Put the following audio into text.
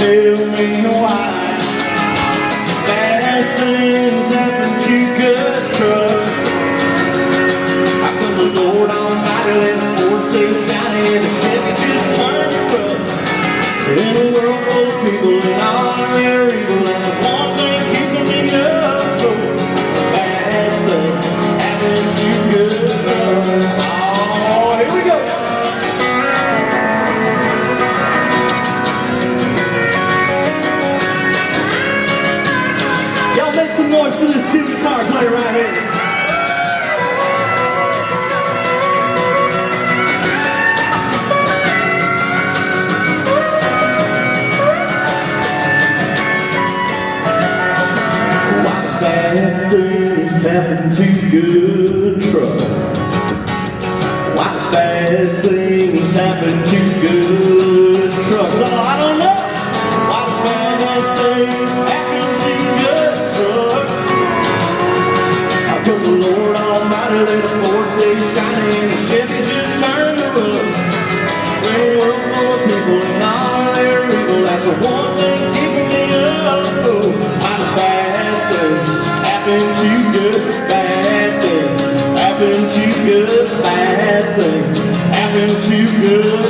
tell me why bad things happen to good trucks. How come the Lord Almighty let the Ford stay shiny and the Chevy just turn to rust? In a world full of people and all their evil, that's the one thing keeping me afloat. Bad things happen to good trucks. Oh, here we go. Y'all make some noise for this steel guitar player right here. Why bad things happen to good trucks? Why bad things happen to good trucks? Oh, I don't know. Why bad things happen to good trucks? How come the Lord Almighty let the Ford stay shiny and the Chevy just turn to rust? When the world full of people and all their evil, that's the one thing keeping me afloat. Why bad things happen to good, bad things happen to good, bad things happen to good